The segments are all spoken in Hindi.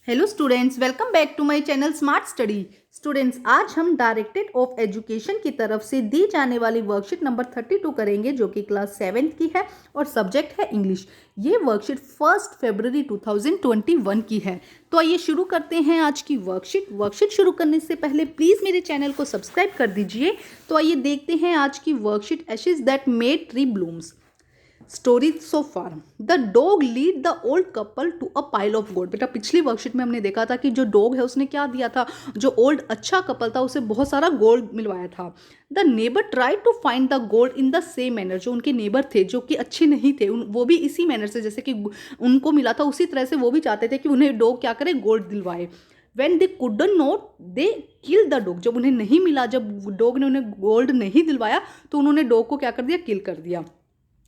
Hello students, welcome back to my channel smart study. Students, आज हम डायरेक्टेड ऑफ एजुकेशन की तरफ से दी जाने वाली वर्कशीट नंबर 32 करेंगे, जो कि क्लास 7th की है और सब्जेक्ट है इंग्लिश। ये वर्कशीट 1 फरवरी 2021 की है। तो आइए शुरू करते हैं आज की वर्कशीट शुरू करने से पहले प्लीज़ मेरे चैनल को सब्सक्राइब कर दीजिए। तो आइए देखते हैं आज की worksheet. Ashes that made tree blooms. Story so far. The dog lead the old couple to a pile of gold. बेटा, पिछली वर्कशीट में हमने देखा था कि जो डॉग है उसने क्या दिया था, जो ओल्ड अच्छा कपल था उसे बहुत सारा गोल्ड मिलवाया था। The neighbour try to find the gold in the same manner. जो उनके नेबर थे जो कि अच्छे नहीं थे, वो भी इसी मैनर से, जैसे कि उनको मिला था उसी तरह से वो भी चाहते थे कि उन्हें डॉग क्या करे, गोल्ड दिलवाए। When they could not they kill the dog. जब उन्हें नहीं मिला, जब डॉग ने उन्हें गोल्ड नहीं दिलवाया, तो उन्होंने डॉग को क्या कर दिया, किल कर दिया।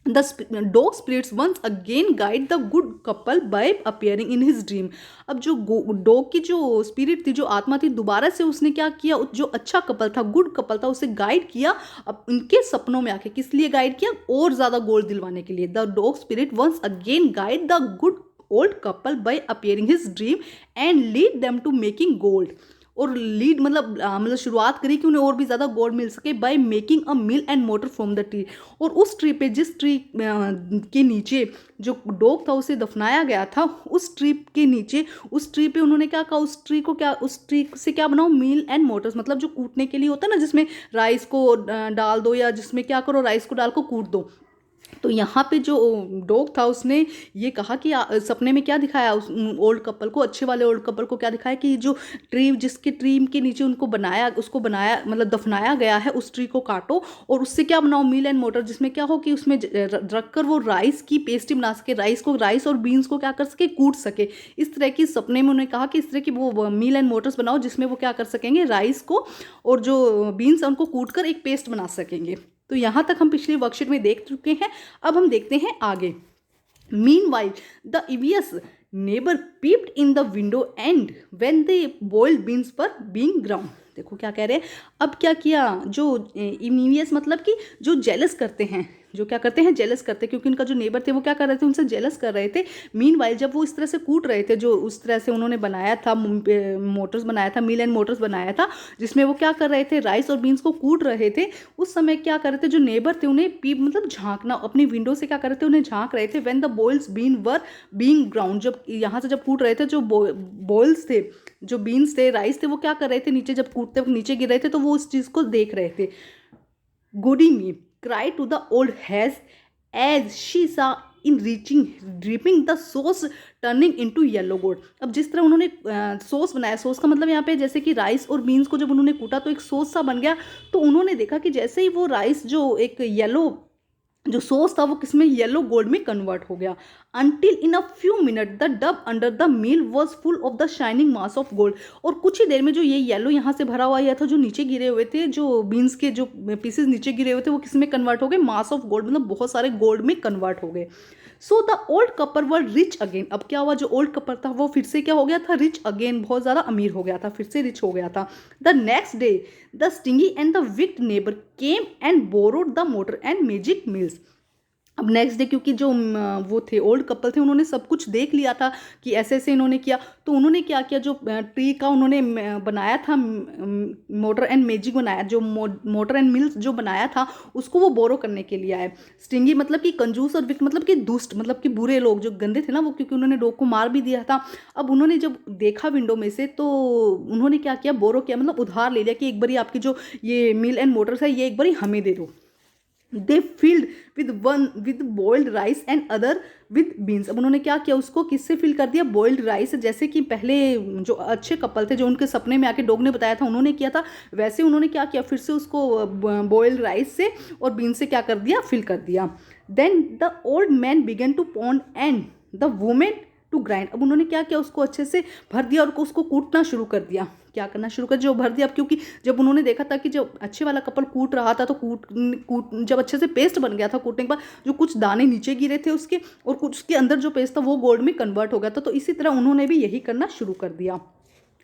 The dog spirits once again guide the good couple by appearing in his dream. अब जो डॉग की जो स्पिरिट थी, जो आत्मा थी, दोबारा से उसने क्या किया, जो अच्छा कपल था, गुड कपल था, उसे गाइड किया अब उनके सपनों में आके। किस लिए गाइड किया? और ज़्यादा गोल्ड दिलवाने के लिए। The dog spirit once again guide the good old couple by appearing his dream and lead them to making gold. और लीड मतलब शुरुआत करी कि उन्हें और भी ज़्यादा गोल्ड मिल सके by making a mill and motor from the tree. और उस ट्री पे, जिस ट्री के नीचे जो डॉग था उसे दफनाया गया था, उस ट्री के नीचे, उस ट्री पे उन्होंने क्या कहा, उस ट्री से क्या बनाओ, मिल एंड मोटर्स। मतलब जो कूटने के लिए होता है ना, जिसमें राइस को डाल दो, या जिसमें क्या करो, राइस को डाल को कूट दो। तो यहाँ पे जो डॉग था उसने ये कहा कि सपने में क्या दिखाया उस ओल्ड कपल को, अच्छे वाले ओल्ड कपल को क्या दिखाया कि जो ट्री, जिसके ट्री के नीचे उनको बनाया, उसको बनाया मतलब दफनाया गया है, उस ट्री को काटो और उससे क्या बनाओ, मील एंड मोटर, जिसमें क्या हो कि उसमें रखकर वो राइस की पेस्ट्री बना सके, राइस और बीन्स को क्या कर सके, कूट सके। इस तरह की सपने में उन्होंने कहा कि इस तरह की वो मील एंड मोटर्स बनाओ, जिसमें वो क्या कर सकेंगे, राइस को और जो बीन्स है उनको कूट कर एक पेस्ट बना सकेंगे। तो यहाँ तक हम पिछली वर्कशीट में देख चुके हैं। अब हम देखते हैं आगे। Meanwhile the envious neighbour peeped in the window and when they boiled beans पर बीइंग ग्राउंड। देखो क्या कह रहे हैं। अब क्या किया, जो इवियस मतलब कि जो जेलस करते हैं, जो क्या करते हैं, जेलस करते हैं, क्योंकि इनका जो नेबर थे वो क्या कर रहे थे, उनसे जेलस कर रहे थे। मीनवाइल जब वो इस तरह से कूट रहे थे, जो उस तरह से उन्होंने बनाया था, मोटर्स बनाया था, मिल एंड मोटर्स बनाया था, जिसमें वो क्या कर रहे थे, राइस और बीन्स को कूट रहे थे। उस समय क्या कर रहे थे, जो नेबर थे उन्हें पीप मतलब झांकना, अपनी विंडो से क्या कर रहे थे, उन्हें झांक रहे थे। When the boils been were being ground, जब यहाँ से जब कूट रहे थे, जो बॉयल्स थे, जो बीन्स थे, राइस थे, वो क्या कर रहे थे, नीचे जब कूटते नीचे गिर रहे थे, तो वो उस चीज़ को देख रहे थे। Goody me cry to the old hag as she saw in reaching dripping the sauce turning into yellow gold. अब जिस तरह उन्होंने सॉस बनाया, सॉस का मतलब यहाँ पे जैसे कि राइस और बीन्स को जब उन्होंने कूटा तो एक सॉस सा बन गया। तो उन्होंने देखा कि जैसे ही वो राइस जो एक येलो जो सॉस था वो किसमें, येलो गोल्ड में कन्वर्ट हो गया। Until in a few minute the tub under the mill was full of the shining mass of gold. और कुछ ही देर में जो ये येलो यहाँ से भरा हुआ यह था, जो नीचे गिरे हुए थे, जो बीन्स के जो पीसेस नीचे गिरे हुए थे, वो किसमें कन्वर्ट हो गए, मास ऑफ गोल्ड, मतलब बहुत सारे गोल्ड में कन्वर्ट हो गए। So the old couple were rich again. अब क्या हुआ, जो ओल्ड कपल था वो फिर से क्या हो गया था, रिच अगेन, बहुत ज़्यादा अमीर हो गया था, फिर से रिच हो गया था। The next day the stingy and the wicked neighbour came and borrowed the motor and magic mills. अब नेक्स्ट डे, क्योंकि जो वो थे ओल्ड कपल थे, उन्होंने सब कुछ देख लिया था कि ऐसे ऐसे इन्होंने किया, तो उन्होंने क्या किया, जो ट्री का उन्होंने बनाया था, मोटर एंड मैजिक बनाया, जो मोटर एंड मिल्स जो बनाया था, उसको वो बोरो करने के लिए आए। स्टिंगी मतलब कि कंजूस, और विक मतलब कि दुष्ट, मतलब कि बुरे लोग, जो गंदे थे ना वो, क्योंकि उन्होंने डॉग को मार भी दिया था। अब उन्होंने जब देखा विंडो में से, तो उन्होंने क्या किया, बोरो किया, मतलब उधार ले लिया कि एक बारी आपकी जो ये मिल एंड मोटर्स है, ये एक बारी हमें दे दो। They filled with one with boiled rice and other with beans. अब उन्होंने क्या किया, उसको किससे फिल कर दिया, बॉइल्ड राइस, जैसे कि पहले जो अच्छे कपल थे, जो उनके सपने में आके डॉग ने बताया था, उन्होंने किया था, वैसे उन्होंने क्या किया, फिर से उसको बॉइल्ड राइस से और बीन से क्या कर दिया, फिल कर दिया। Then the old man began to pound and the women to grind. अब उन्होंने क्या किया, उसको अच्छे से भर दिया और उसको कूटना शुरू कर दिया। क्या करना शुरू कर, जो भर दिया। अब क्योंकि जब उन्होंने देखा था कि जब अच्छे वाला कपल कूट रहा था, तो कूट जब अच्छे से पेस्ट बन गया था, कूटने के बाद जो कुछ दाने नीचे गिरे थे उसके, और कुछ उसके अंदर जो पेस्ट था वो गोल्ड में कन्वर्ट हो गया था। तो इसी तरह उन्होंने भी यही करना शुरू कर दिया।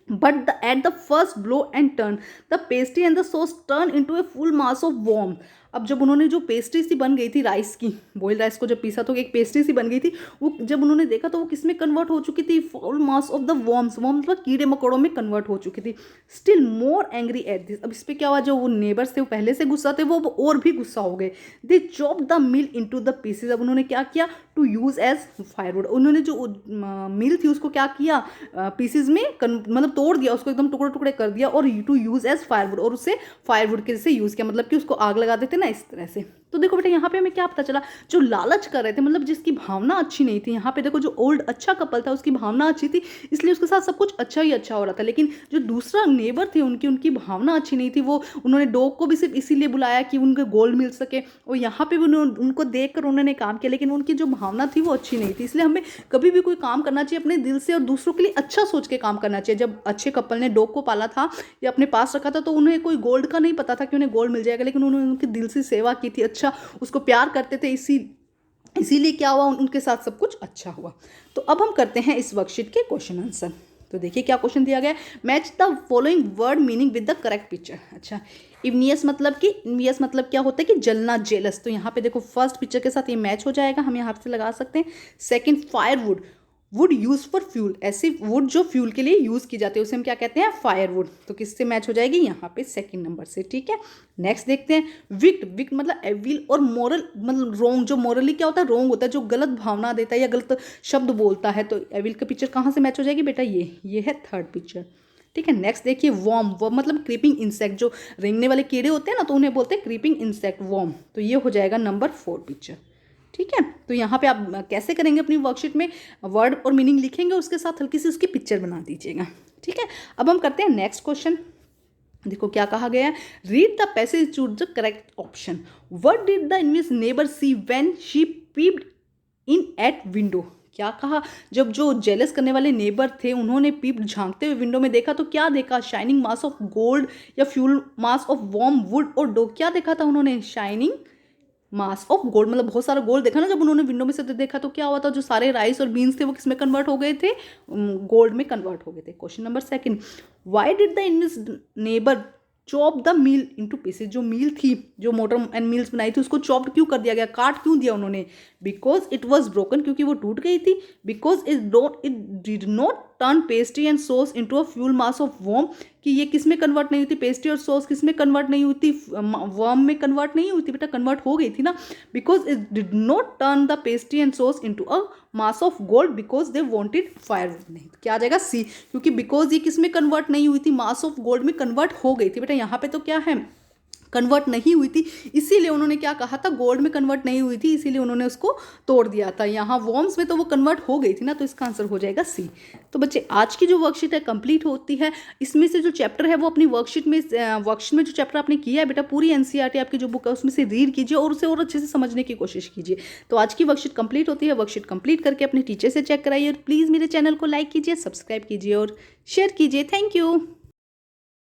At the first blow and turn, the pastry and the sauce turn into a full mass of warmth. अब जब उन्होंने जो पेस्ट्री सी बन गई थी राइस की, बॉइल्ड राइस को जब पीसा तो एक पेस्ट्री सी बन गई थी, वो जब उन्होंने देखा तो वो किस में कन्वर्ट हो चुकी थी, foul mass of the worms, worm मतलब कीड़े मकोड़ों में कन्वर्ट हो चुकी थी। Still more angry at this, अब इस पर क्या हुआ, जो वो नेबर्स थे वो पहले से गुस्सा थे, वो और भी गुस्सा हो गए। They chop the meal into the pieces, अब उन्होंने क्या किया, टू यूज एज फायरवुड, उन्होंने जो मील थी उसको क्या किया, पीसेज में मतलब तोड़ दिया, उसको एकदम टुकड़े टुकड़े कर दिया और टू यूज एज फायरवुड, और उसे फायरवुड के से यूज किया, मतलब कि उसको आग लगा देते ना इस तरह से। तो देखो बेटा यहाँ पे हमें क्या पता चला, जो लालच कर रहे थे मतलब जिसकी भावना अच्छी नहीं थी, यहाँ पे देखो जो ओल्ड अच्छा कपल था उसकी भावना अच्छी थी, इसलिए उसके साथ सब कुछ अच्छा ही अच्छा हो रहा था। लेकिन जो दूसरा नेबर थे उनकी भावना अच्छी नहीं थी, वो उन्होंने डॉग को भी सिर्फ इसीलिए बुलाया कि उनको गोल्ड मिल सके, और यहाँ पे भी उनको देख कर उन्होंने काम किया, लेकिन उनकी जो भावना थी वो अच्छी नहीं थी। इसलिए हमें कभी भी कोई काम करना चाहिए अपने दिल से और दूसरों के लिए अच्छा सोच के काम करना चाहिए। जब अच्छे कपल ने डॉग को पाला था या अपने पास रखा था तो उन्हें कोई गोल्ड का नहीं पता था कि उन्हें गोल्ड मिल जाएगा, लेकिन उन्होंने उनके दिल से सेवा की थी, अच्छा उसको प्यार करते थे, इसीलिए क्या हुआ, उनके साथ सब कुछ अच्छा हुआ। तो अब हम करते हैं इस वर्कशीट के क्वेश्चन आंसर। तो देखिए क्या क्वेश्चन दिया गया है, match the following word meaning with the correct picture. अच्छा, इवनियस मतलब कि, इनवियस मतलब क्या होता है कि जलना, जेलस, तो यहाँ पे देखो फर्स्ट पिक्चर के साथ ये मैच हो जाएगा, हम यहाँ से लगा सकते हैं। Second, firewood, would use for fuel, ऐसी वुड जो फ्यूल के लिए यूज की जाती है उसे हम क्या कहते हैं, फायरवुड, तो किससे मैच हो जाएगी, यहाँ पे सेकंड नंबर से। ठीक है, नेक्स्ट देखते हैं, विक्ट, विक्ट मतलब एविल और मोरल मतलब रोंग, जो मोरली क्या होता है, रोंग होता है, जो गलत भावना देता है या गलत शब्द बोलता है, तो एविल का पिक्चर कहाँ से मैच हो जाएगी बेटा, ये है थर्ड पिक्चर। ठीक है, नेक्स्ट देखिए, वॉर्म, वॉर्म मतलब क्रीपिंग इंसेक्ट, जो रेंगने वाले कीड़े होते हैं ना तो उन्हें बोलते हैं क्रीपिंग इंसेक्ट, वॉर्म, तो ये हो जाएगा नंबर 4 पिक्चर। ठीक है, तो यहाँ पे आप कैसे करेंगे अपनी वर्कशीट में, वर्ड और मीनिंग लिखेंगे, उसके साथ हल्की सी उसकी पिक्चर बना दीजिएगा। ठीक है, अब हम करते हैं नेक्स्ट क्वेश्चन। देखो क्या कहा गया है, read the passage, choose the correct option. What did the invisible neighbour see when she peeped in at window, क्या कहा, जब जो जेलस करने वाले नेबर थे उन्होंने पीप झांकते हुए विंडो में देखा तो क्या देखा, शाइनिंग मास ऑफ गोल्ड या fuel mass of warm would और डो, क्या देखा था उन्होंने, शाइनिंग मास ऑफ गोल्ड, मतलब बहुत सारा गोल्ड देखा ना जब उन्होंने विंडो में से देखा, तो क्या हुआ था, जो सारे राइस और बीन्स थे वो किस में कन्वर्ट हो गए थे, गोल्ड में कन्वर्ट हो गए थे। Question number second, why did the invisible neighbour chop the meal into pieces, जो मील थी, जो मोटर एंड मील्स बनाई थी उसको चॉप्ड क्यों कर दिया गया, काट क्यों दिया उन्होंने, बिकॉज इट वॉज ब्रोकन, क्योंकि वो टूट गई थी, because it did not turn pastry and sauce into a fuel mass of worm, कि ये किस में कन्वर्ट नहीं हुई थी, पेस्ट्री और सॉस किस में कन्वर्ट नहीं हुई थी, वर्म में कन्वर्ट नहीं हुई थी बेटा, कन्वर्ट हो गई थी ना, because it did not turn the pastry and sauce into a mass of gold because they wanted fire, नहीं क्या आ जाएगा सी, क्योंकि बिकॉज ये किस में कन्वर्ट नहीं हुई थी, मास ऑफ गोल्ड में कन्वर्ट हो गई थी बेटा, यहाँ पे तो क्या है, कन्वर्ट नहीं हुई थी, इसीलिए उन्होंने क्या कहा था, गोल्ड में कन्वर्ट नहीं हुई थी इसीलिए उन्होंने उसको तोड़ दिया था, यहाँ वॉर्म्स में तो वो कन्वर्ट हो गई थी ना, तो इसका आंसर हो जाएगा सी। तो बच्चे आज की जो वर्कशीट है कंप्लीट होती है, इसमें से जो चैप्टर है वो अपनी वर्कशीट में जो चैप्टर आपने किया है बेटा, पूरी एनसीईआरटी आपकी जो बुक है उसमें से रीड कीजिए और उसे और अच्छे से समझने की कोशिश कीजिए। तो आज की वर्कशीट कंप्लीट होती है, वर्कशीट कंप्लीट करके अपने टीचर से चेक कराइए और प्लीज़ मेरे चैनल को लाइक कीजिए, सब्सक्राइब कीजिए और शेयर कीजिए। Thank you.